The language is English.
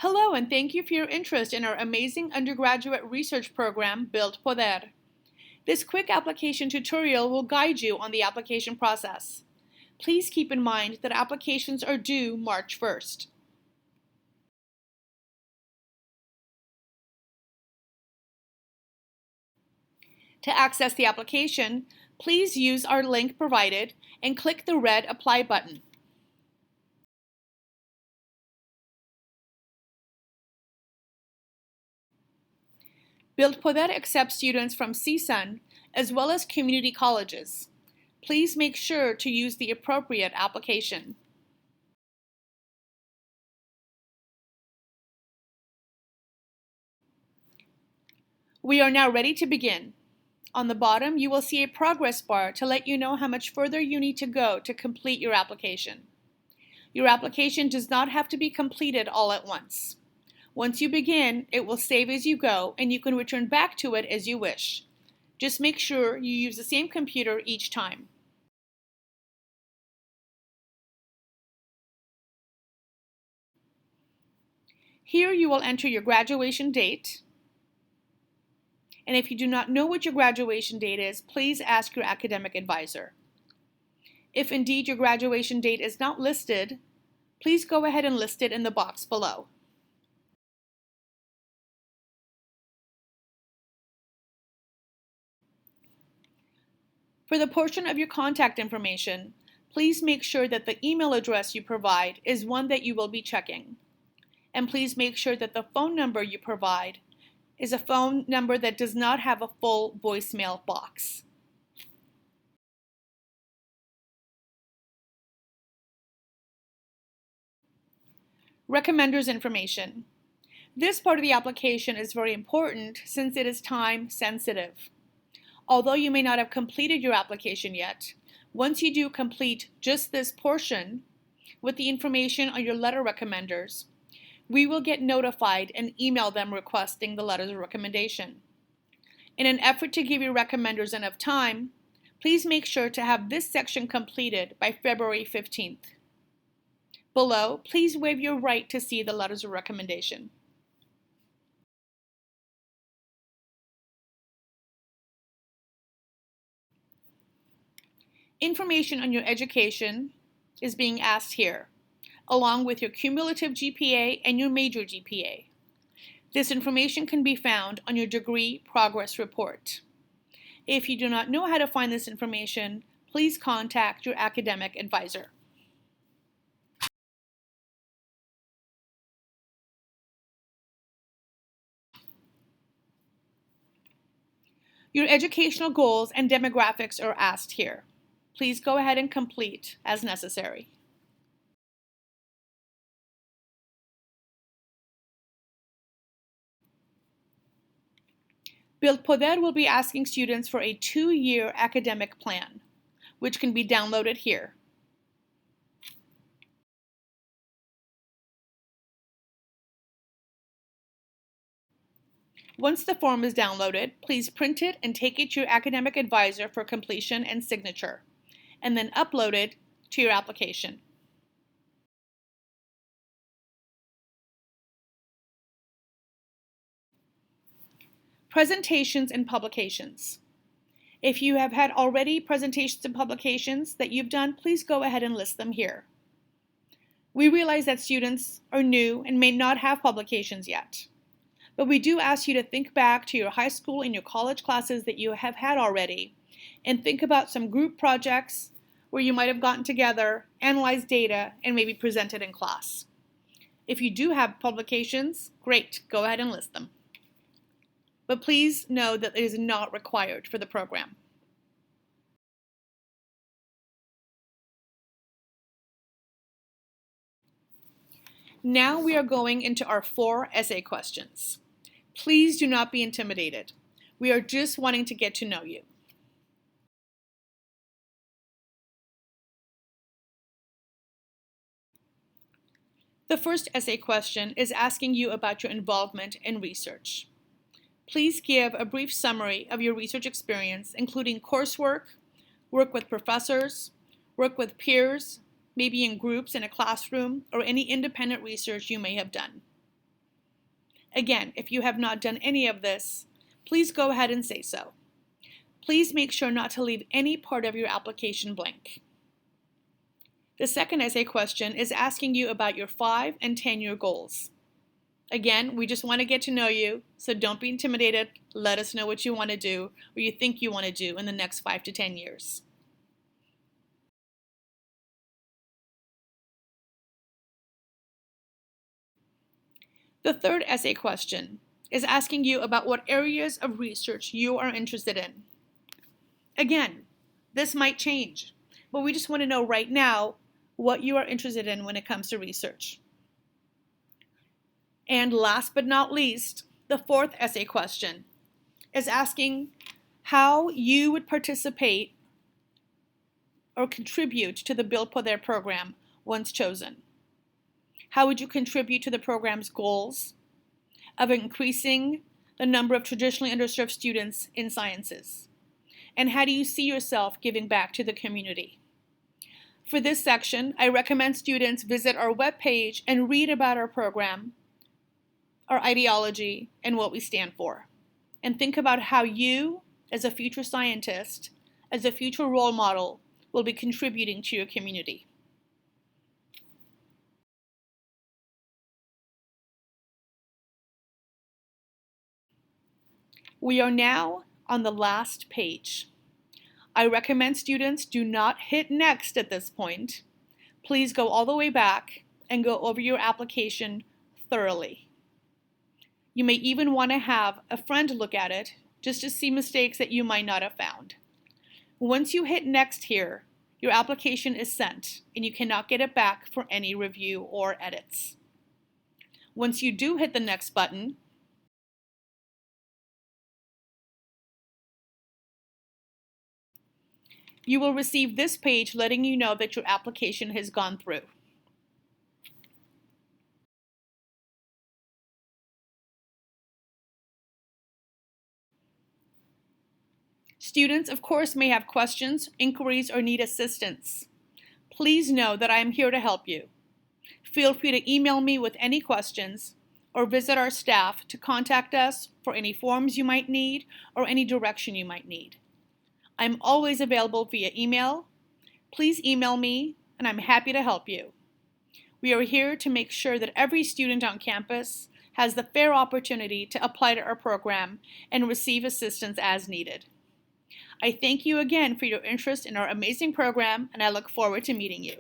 Hello, and thank you for your interest in our amazing undergraduate research program, Build PODER. This quick application tutorial will guide you on the application process. Please keep in mind that applications are due March 1st. To access the application, please use our link provided and click the red Apply button. Build PODER accepts students from CSUN as well as community colleges. Please make sure to use the appropriate application. We are now ready to begin. On the bottom, you will see a progress bar to let you know how much further you need to go to complete your application. Your application does not have to be completed all at once. Once you begin, it will save as you go, and you can return back to it as you wish. Just make sure you use the same computer each time. Here you will enter your graduation date, and if you do not know what your graduation date is, please ask your academic advisor. If indeed your graduation date is not listed, please go ahead and list it in the box below. For the portion of your contact information, please make sure that the email address you provide is one that you will be checking. And please make sure that the phone number you provide is a phone number that does not have a full voicemail box. Recommenders information. This part of the application is very important since it is time sensitive. Although you may not have completed your application yet, once you do complete just this portion with the information on your letter recommenders, we will get notified and email them requesting the letters of recommendation. In an effort to give your recommenders enough time, please make sure to have this section completed by February 15th. Below, please waive your right to see the letters of recommendation. Information on your education is being asked here, along with your cumulative GPA and your major GPA. This information can be found on your degree progress report. If you do not know how to find this information, please contact your academic advisor. Your educational goals and demographics are asked here. Please go ahead and complete as necessary. Build PODER will be asking students for a 2-year academic plan, which can be downloaded here. Once the form is downloaded, please print it and take it to your academic advisor for completion and signature, and then upload it to your application. Presentations and publications. If you have had already presentations and publications that you've done, please go ahead and list them here. We realize that students are new and may not have publications yet, but we do ask you to think back to your high school and your college classes that you have had already, and think about some group projects where you might have gotten together, analyzed data, and maybe presented in class. If you do have publications, great, go ahead and list them. But please know that it is not required for the program. Now we are going into our 4 essay questions. Please do not be intimidated. We are just wanting to get to know you. The first essay question is asking you about your involvement in research. Please give a brief summary of your research experience, including coursework, work with professors, work with peers, maybe in groups in a classroom, or any independent research you may have done. Again, if you have not done any of this, please go ahead and say so. Please make sure not to leave any part of your application blank. The second essay question is asking you about your 5 and 10-year goals. Again, we just want to get to know you, so don't be intimidated. Let us know what you want to do or you think you want to do in the next 5 to 10 years. The third essay question is asking you about what areas of research you are interested in. Again, this might change, but we just want to know right now what you are interested in when it comes to research. And last but not least, the fourth essay question is asking how you would participate or contribute to the PODER program once chosen. How would you contribute to the program's goals of increasing the number of traditionally underserved students in sciences? And how do you see yourself giving back to the community? For this section, I recommend students visit our webpage and read about our program, our ideology, and what we stand for. And think about how you, as a future scientist, as a future role model, will be contributing to your community. We are now on the last page. I recommend students do not hit next at this point. Please go all the way back and go over your application thoroughly. You may even want to have a friend look at it just to see mistakes that you might not have found. Once you hit next here, your application is sent and you cannot get it back for any review or edits. Once you do hit the next button, you will receive this page letting you know that your application has gone through. Students, of course, may have questions, inquiries, or need assistance. Please know that I am here to help you. Feel free to email me with any questions or visit our staff to contact us for any forms you might need or any direction you might need. I'm always available via email. Please email me and I'm happy to help you. We are here to make sure that every student on campus has the fair opportunity to apply to our program and receive assistance as needed. I thank you again for your interest in our amazing program, and I look forward to meeting you.